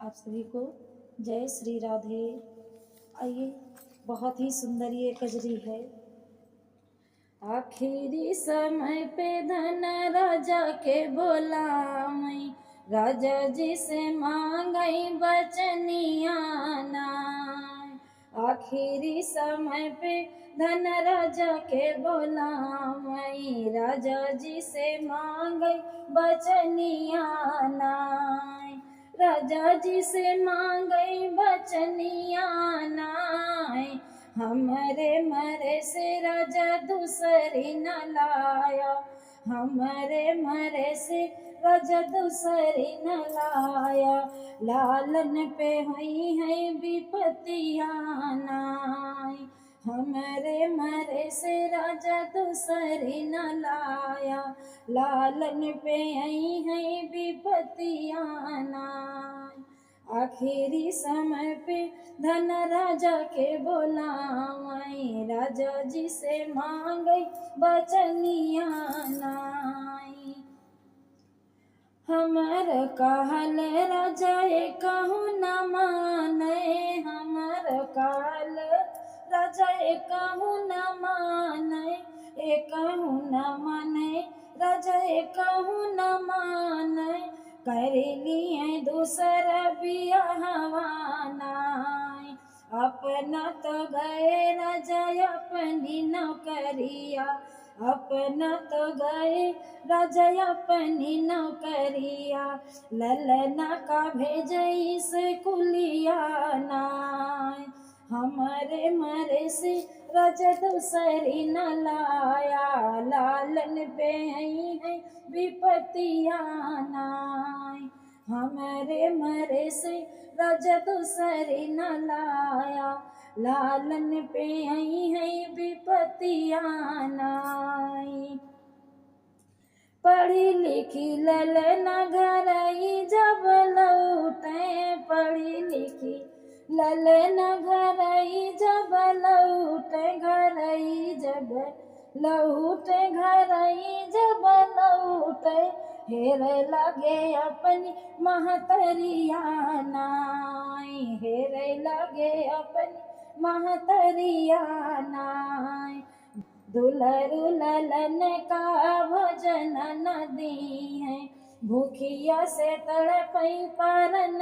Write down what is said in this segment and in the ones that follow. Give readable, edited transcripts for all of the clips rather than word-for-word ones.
आप सभी को जय श्री राधे। आइए, बहुत ही सुंदर ये कजरी है। आखिरी समय पे धन राजा के बोलामई, राजा जी से मांगई बचनिया नाय। आखिरी समय पे धन राजा के बोलामई, राजा जी से मांगई बचनिया नाय। राजा जी से मांगई बचनिया नाय, हमरे मरे से राजा दूसरी न लाया। हमरे मरे से राजा दूसरी न लाया, लालन पे हुई है विपत्तियां नाय। हमरे मरे से राजा दूसरी न लाया, लालन पे आई है विपत्तियां नाय। आखिरी समय पे धन राजा के बोलावई, राजा जी से मांगई बचनिया नाई। हमर कहल राजा कहूँ न माने, हमर कहल राजा कहूँ न माने, कहूँ न माने राजा कहूँ न माने। कर लिए दूसरा बियाहवा नाय, अपना तो गए राजा अपनी नौकरिया। अपना तो गए राजा अपनी नौकरिया, ललना का भेजई से कुलिया नाय। हमारे मरे से राजा दूसरी न लाया, लालन पे आई है विपत्तियां नाय। हमारे मरे से राजा दूसरी न लाया, लालन पे आई है विपत्तियां नाय। पढ़ी लिखी ललना घर आई जब लौटे, पढ़ी लिखी ललना घर आई जब लौटे, घर आई जब लौटे, घर आई जब लौटे। हेर लगे अपनी महतरिया नाय, हेर लगे अपनी महतरिया नाय। दुलरु ललन का भोजन न दी है, भूखिया से तड़पई परन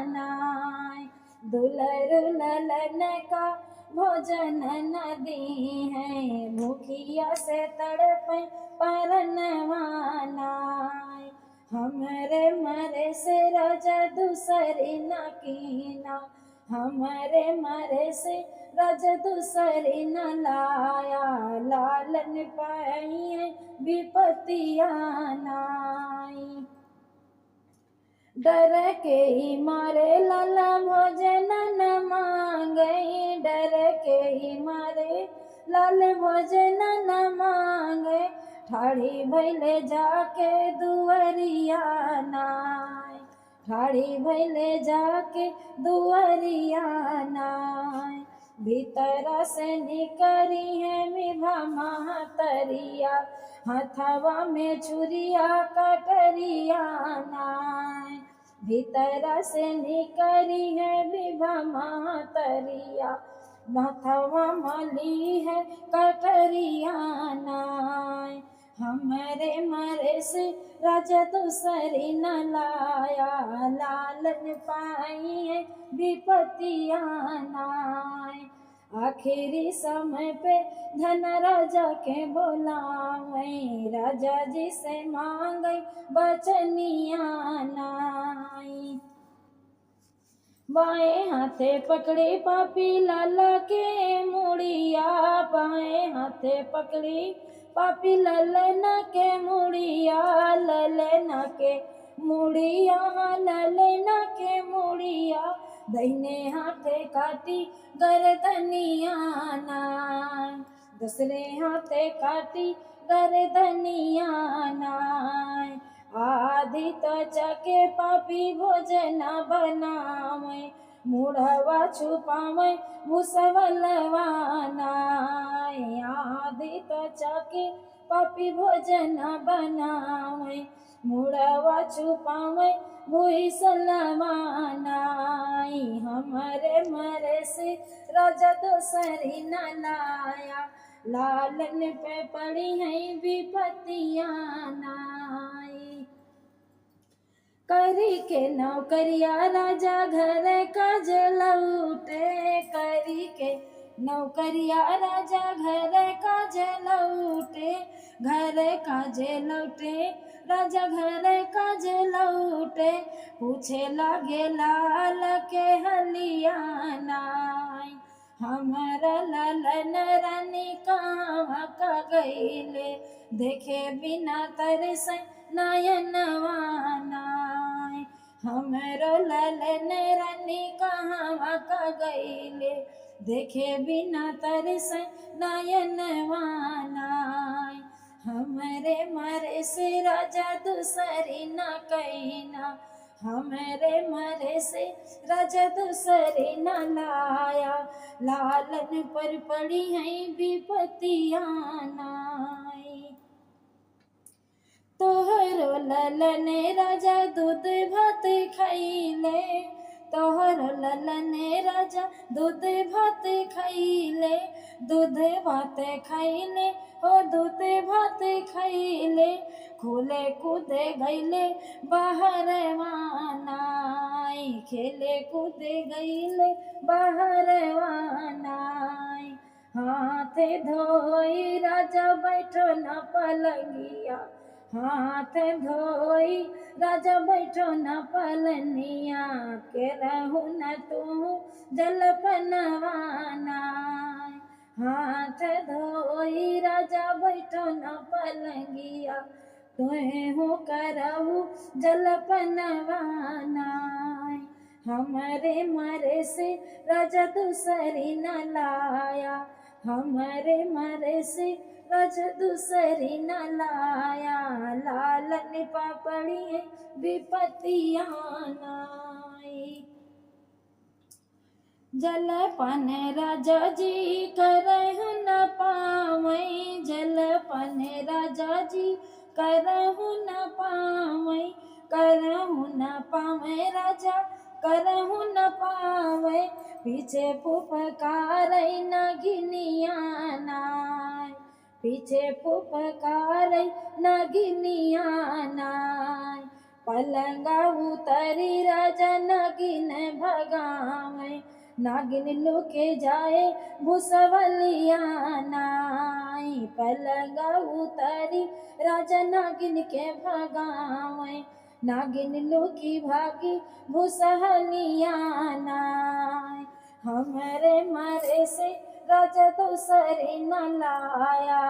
नाय। दुलरु ललन का भोजन न दी है, भूखिया से तड़पई परन नाय। हमरे मरे से राजा दूसरी न कीना, हमरे मरे से राजा दूसरी न लाया, लालन पाई है विपत्तियां नाई। डर के ही मारे लाला भोजन न मांगे, डर के ही मारे लाल भोजन न मांगे। ठाड़ी भैले जाके दुअरिया नाय, ठाड़ी भैले जाके दुअरिया नाय। भीतर से निकरी है विभा महतरिया, हथवा में छुरिया कटरिया नाय। भीतर से निकरी है विभा महतरिया, हथवा मली है कटरिया नाय। हमरे मरे से राजा दूसरी न लाया, लालन पाई है विपत्तियां नाय। आखिरी समय पे धन राजा के बोलावई, राजा जी से मांगई बचनिया नाई। बाएं हाथे पकड़ी पापी लाला के मुड़िया, बाएं हाथे पकड़ी पापी ललना के मुड़िया, ललना के मुड़िया, ललना के मुड़िया। दाहिने हाथे काटी गर्दनिया नाय, दूसरे हाथे काटी गर्दनिया नाय। आदि त्वचा के पापी भोजन बनावे, मुढ़वा छुपावे भूसवलवा नाय। आदि त्वचा के पापी भोजन बनावे, मुड़वा छुपावे भूई सलवानाई। हमारे मरे से राजा दोसरी न लाया, लालन पे पड़ी है विपत्तियां नाई। करी के नौकरिया राजा घर काज लौटे, करी के नौकरिया राजा घर काज लौटे, घर काज लौटे राजा घर काज लौटे। पूछे लागे लाल के हलिया नाई, हमारा लालन रानी कहाँ का गईले, देखे बिना तरसे नयनवा नाई। हमरो लालन रानी कहाँ का गईले, देखे बिना तरसे नयनवा नाई। हमरे मरे से राजा दूसरी न कहना, हमरे मरे से राजा दूसरी न लाया, लालन पर पड़ी है विपत्तियां नाई। तोहरो ललन राजा दूध भात खैले, तोहरो ललन राजा दूध भात खैले, दूध भात खैले हो दूध भात खैले। खुले कूदे गईले बाहर वानाई, खेले कूदे गईले बाहर वानाई। हाथ धोई राजा बैठो न पलंगिया, हाथ धोई राजा बैठो न पलनिया, के रहू न तू जलपनवा नाई। हाथ धोई राजा बैठो न पलंगिया, तुहू करहू जलपनवा नाई। हमरे मरे से राजा दूसरी न लाया, हमरे मरे से राजा दूसरी न लाया, लालन पापड़ी विपत्तियां नाई। जलपन राजा जी करहु न पावै, जलपन राजा जी करहु न पावै, करहु न पावै राजा करहु न पावै। पीछे फुफकारै नगिनिया नाई, पीछे फुफकारै नगिनिया नाई। पलंगा उतरी राजा नगिन भगावे, नागिन लुके जाए भूसवलिया नाई। पलंगा उतरी राजा नागिन के भगावे, नागिन लुकी भागी भूसहलिया नाई। हमरे मरे से राजा दूसरी न लाया,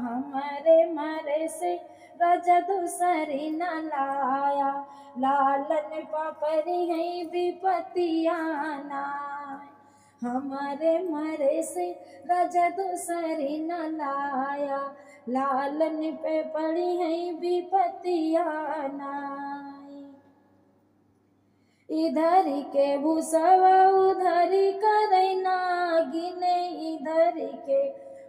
हमरे मरे से राजा दूसरी न लाया, लालन पापरी है विपत्तियां नाई। हमारे मरे से राजा दूसरी न लाया, लालन पे पड़ी है विपत्तियां नाई। इधर के भूसवा उधर करे नागिन, इधर के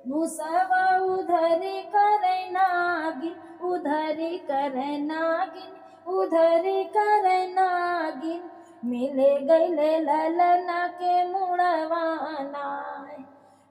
भूसवा उधर करे नागिन, उधर करे नागिन, उधर करे नागिन। मिले गईले ललना के मुड़वा नाई,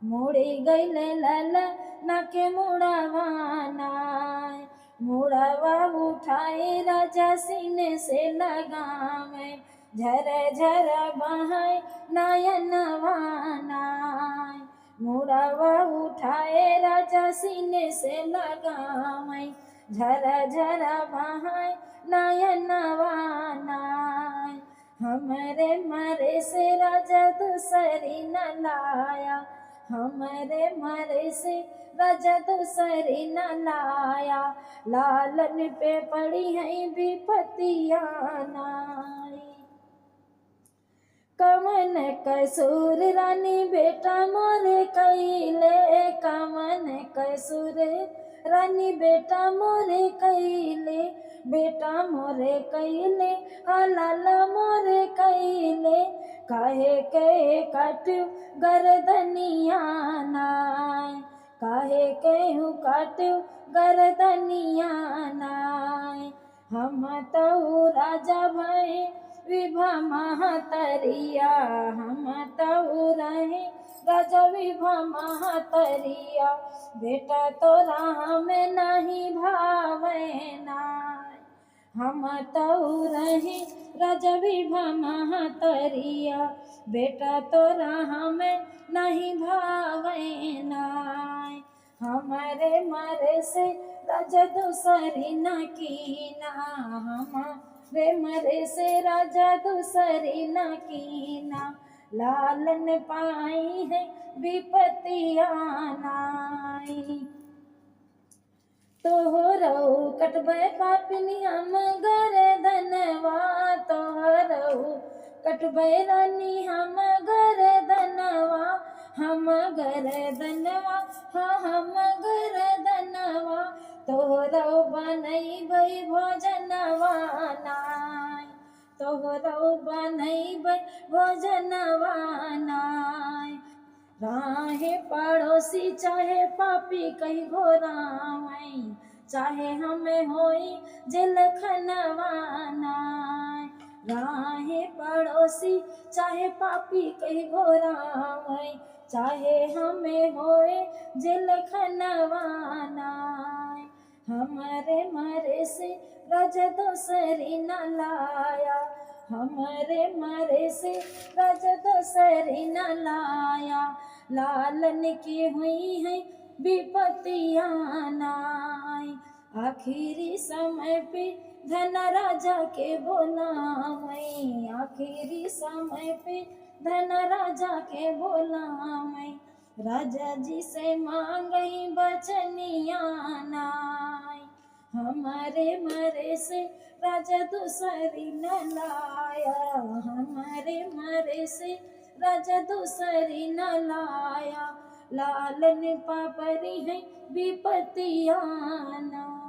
मुड़ी गईले ललना के मुड़वा नाई। मुड़वा उठाए राजा सीने से लगावे, झर झर बहाए नयनवा नाई। मुड़वा उठाए राजा सीने से लगावे, झर झर बहाए नयनवा नाई। हमरे मरे से राजा दूसरी न लाया, हमरे मरे से राजा दूसरी न लाया, लालन पे पड़ी है विपत्तियां नाई। कमन कसूर रानी बेटा मोरे कैले, कमन कसूर रानी बेटा मोरे कैले, बेटा मोरे कैले लाला मोरे कैले। काहे के कट गर्दनिया नाई, काहे कहूँ काट्यो गर्दनिया नाय। हम तऊ राजा भये विभा महतरिया, हम तऊ रहे राजा विभा महतरिया। बेटा तोरा हमें नहीं भावे नाय। हम तऊ रहे राजा विभा महतरिया, बेटा तोरा हमें नहीं भावे नाय। हमारे मरे से राजा दूसरी न कीना, हमारे मरे से राजा दूसरी न कीना। लालन पाई है विपतिया नाई। तोहरऊ कटबै पापिनी हम गर्दनवा, तोहरऊ कटबै रानी हम गर्दनवा। हम गर्दनवा हाँ हम गर्दनवा, तोहरऊ बनैबै भोजनवा नाय। तोहरऊ बनैबै भोजनवा नाय। राहे पड़ोसी चाहे पापी कही घोरावई, चाहे हमें होई जेल खनवा नाय। राहे पड़ोसी चाहे पापी कही घोरावई, चाहे हमें होए जेल खनवा नाय। हमारे मरे से राजा दूसरी न लाया, हमारे मरे से राजा दूसरी न लाया। लालन की हुई है विपतिया नाय। आखिरी समय पे धन राजा के बोलावई, आखिरी समय पे धन राजा के बोलावई। राजा जी से मांगई बचनिया नाय। हमारे मरे से राजा दूसरी न लाया, हमारे मरे से राजा दूसरी न लाया। लालन पापरी है विपतिया नाय।